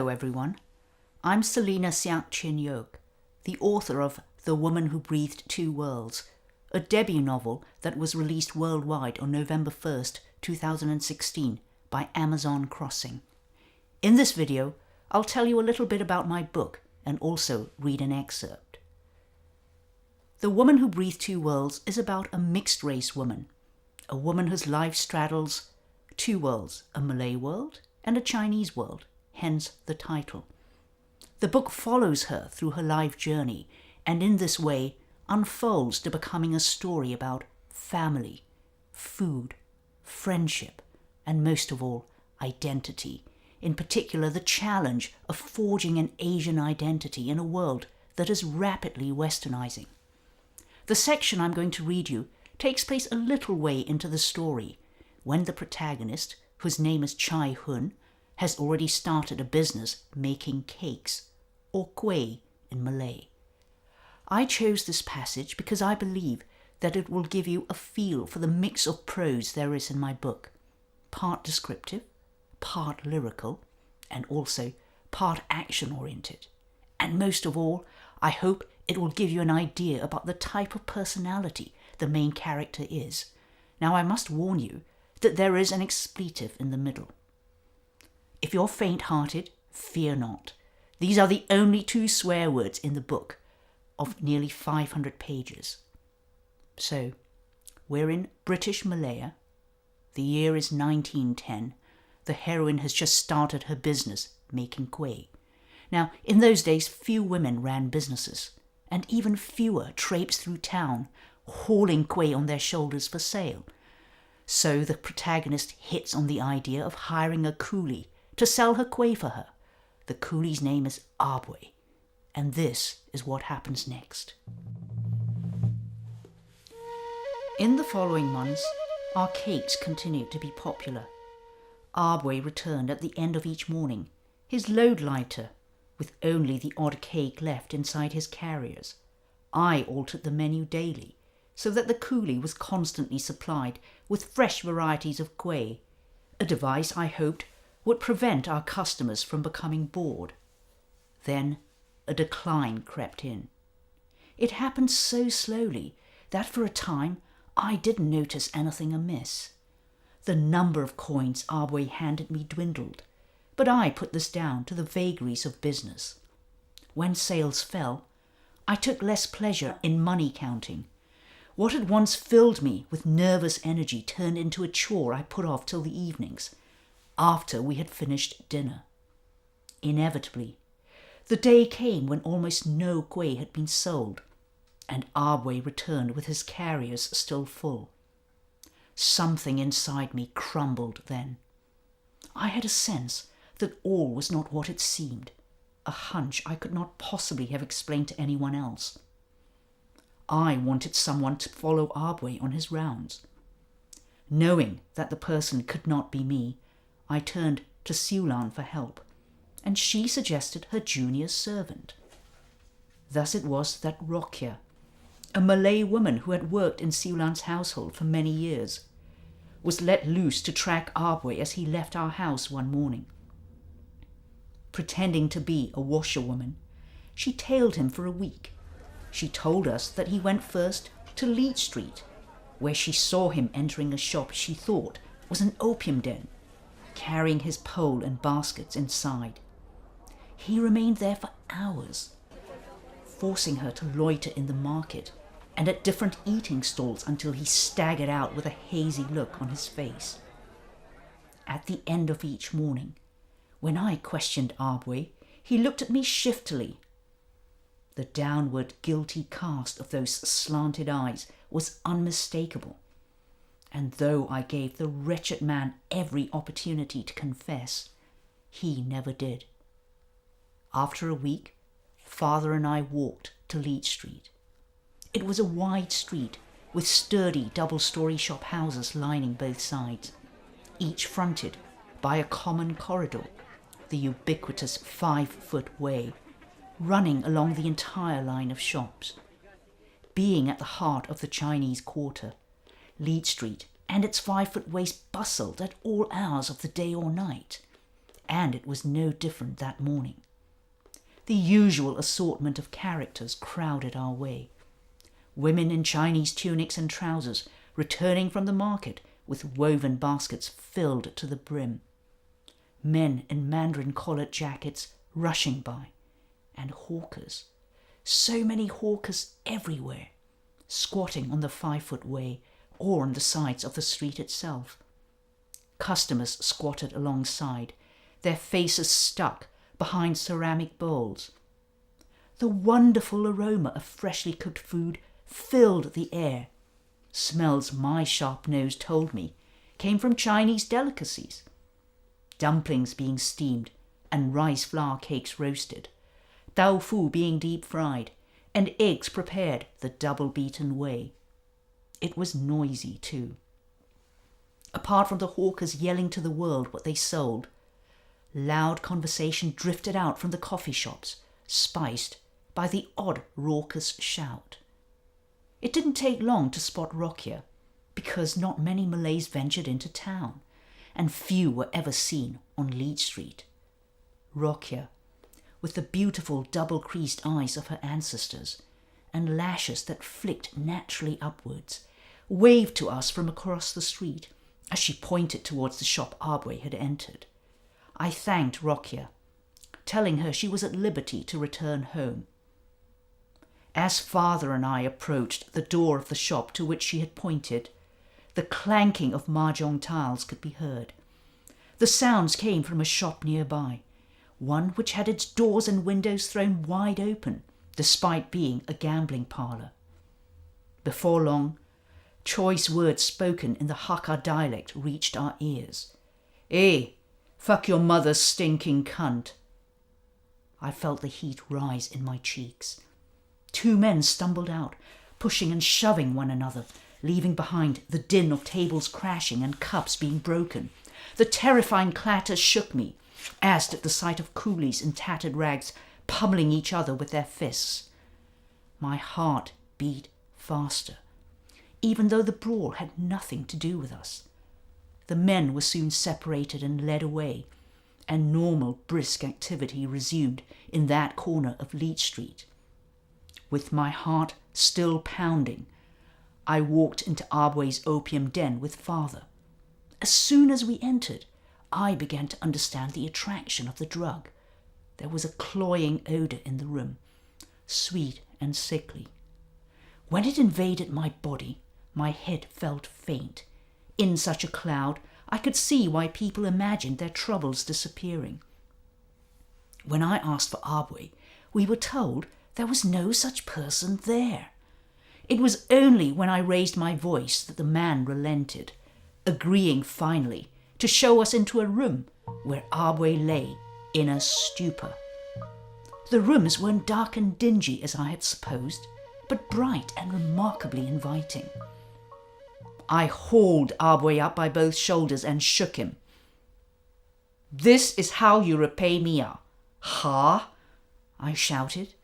Hello everyone, I'm Selina Siak Chin Yoke, the author of The Woman Who Breathed Two Worlds, a debut novel that was released worldwide on November 1st, 2016 by Amazon Crossing. In this video, I'll tell you a little bit about my book and also read an excerpt. The Woman Who Breathed Two Worlds is about a mixed-race woman, a woman whose life straddles two worlds, a Malay world and a Chinese world, hence the title. The book follows her through her life journey and in this way unfolds to becoming a story about family, food, friendship, and most of all, identity. In particular, the challenge of forging an Asian identity in a world that is rapidly westernizing. The section I'm going to read you takes place a little way into the story, when the protagonist, whose name is Chai Hun, has already started a business making cakes, or Kueh in Malay. I chose this passage because I believe that it will give you a feel for the mix of prose there is in my book, part descriptive, part lyrical, and also part action-oriented. And most of all, I hope it will give you an idea about the type of personality the main character is. Now, I must warn you that there is an expletive in the middle. If you're faint-hearted, fear not. These are the only 2 swear words in the book of nearly 500 pages. So, we're in British Malaya. The year is 1910. The heroine has just started her business making Kueh. Now, in those days, few women ran businesses, and even fewer traipsed through town, hauling Kueh on their shoulders for sale. So the protagonist hits on the idea of hiring a coolie to sell her Kueh for her. The coolie's name is Abwe, and this is what happens next. In the following months, our cakes continued to be popular. Abwe returned at the end of each morning, his load lighter, with only the odd cake left inside his carriers. I altered the menu daily, so that the coolie was constantly supplied with fresh varieties of Kueh, a device I hoped would prevent our customers from becoming bored. Then a decline crept in. It happened so slowly that for a time I didn't notice anything amiss. The number of coins Abwe handed me dwindled, but I put this down to the vagaries of business. When sales fell, I took less pleasure in money counting. What had once filled me with nervous energy turned into a chore I put off till the evenings, after we had finished dinner. Inevitably, the day came when almost no Kueh had been sold, and Abwe returned with his carriers still full. Something inside me crumbled then. I had a sense that all was not what it seemed, a hunch I could not possibly have explained to anyone else. I wanted someone to follow Abwe on his rounds. Knowing that the person could not be me, I turned to Siulan for help, and she suggested her junior servant. Thus it was that Rokia, a Malay woman who had worked in Siulan's household for many years, was let loose to track Abwe as he left our house one morning. Pretending to be a washerwoman, she tailed him for a week. She told us that he went first to Leach Street, where she saw him entering a shop she thought was an opium den, carrying his pole and baskets inside. He remained there for hours, forcing her to loiter in the market and at different eating stalls until he staggered out with a hazy look on his face. At the end of each morning, when I questioned Abwe, he looked at me shiftily. The downward, guilty cast of those slanted eyes was unmistakable, and though I gave the wretched man every opportunity to confess, he never did. After a week, Father and I walked to Leach Street. It was a wide street with sturdy double-story shop houses lining both sides, each fronted by a common corridor, the ubiquitous 5-foot way, running along the entire line of shops. Being at the heart of the Chinese quarter, Leach Street and its 5-foot ways bustled at all hours of the day or night, and it was no different that morning. The usual assortment of characters crowded our way. Women in Chinese tunics and trousers returning from the market with woven baskets filled to the brim. Men in Mandarin collared jackets rushing by, and hawkers. So many hawkers everywhere, squatting on the 5-foot way or on the sides of the street itself. Customers squatted alongside, their faces stuck behind ceramic bowls. The wonderful aroma of freshly cooked food filled the air. Smells my sharp nose told me came from Chinese delicacies. Dumplings being steamed and rice flour cakes roasted, tofu being deep fried, and eggs prepared the double-beaten way. It was noisy too. Apart from the hawkers yelling to the world what they sold, loud conversation drifted out from the coffee shops, spiced by the odd raucous shout. It didn't take long to spot Rokia, because not many Malays ventured into town, and few were ever seen on Lead Street. Rokia, with the beautiful double-creased eyes of her ancestors, and lashes that flicked naturally upwards, waved to us from across the street as she pointed towards the shop Abwe had entered. I thanked Rokia, telling her she was at liberty to return home. As father and I approached the door of the shop to which she had pointed, the clanking of mahjong tiles could be heard. The sounds came from a shop nearby, one which had its doors and windows thrown wide open, despite being a gambling parlour. Before long, choice words spoken in the Hakka dialect reached our ears. "Eh, fuck your mother's stinking cunt." I felt the heat rise in my cheeks. 2 men stumbled out, pushing and shoving one another, leaving behind the din of tables crashing and cups being broken. The terrifying clatter shook me, as did the sight of coolies in tattered rags pummeling each other with their fists. My heart beat faster, even though the brawl had nothing to do with us. The men were soon separated and led away, and normal brisk activity resumed in that corner of Leach Street. With my heart still pounding, I walked into Abwe's opium den with father. As soon as we entered, I began to understand the attraction of the drug. There was a cloying odour in the room, sweet and sickly. When it invaded my body, my head felt faint. In such a cloud, I could see why people imagined their troubles disappearing. When I asked for Abwe, we were told there was no such person there. It was only when I raised my voice that the man relented, agreeing finally to show us into a room where Abwe lay in a stupor. The rooms weren't dark and dingy as I had supposed, but bright and remarkably inviting. I hauled Abwe up by both shoulders and shook him. "This is how you repay me, ha?" I shouted.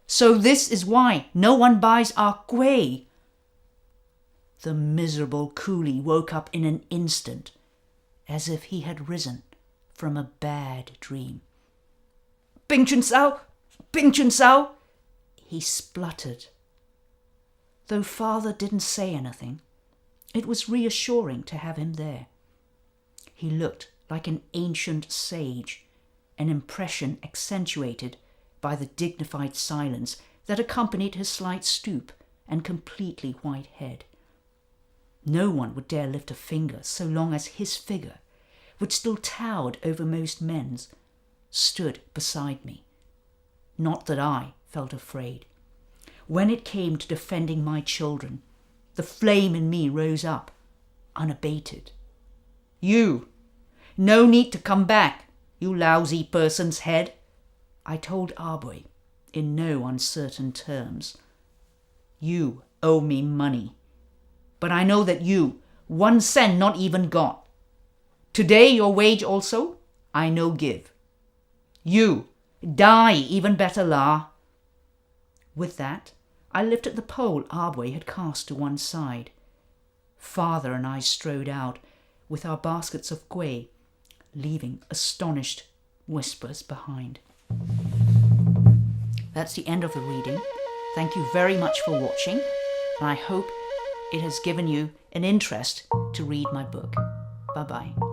"So this is why no one buys our kueh." The miserable coolie woke up in an instant, as if he had risen from a bad dream. "Bing Chun Sao! Bing Chun Sao!" he spluttered. Though father didn't say anything, it was reassuring to have him there. He looked like an ancient sage, an impression accentuated by the dignified silence that accompanied his slight stoop and completely white head. No one would dare lift a finger so long as his figure, which still towered over most men's, stood beside me. Not that I felt afraid. When it came to defending my children, the flame in me rose up, unabated. "You, no need to come back, you lousy person's head," I told Abwe in no uncertain terms. "You owe me money, but I know that you 1 cent not even got. Today your wage also, I no give. You die even better la." With that, I lifted the pole Abwe had cast to one side. Father and I strode out with our baskets of kueh, leaving astonished whispers behind. That's the end of the reading. Thank you very much for watching, and I hope it has given you an interest to read my book. Bye-bye.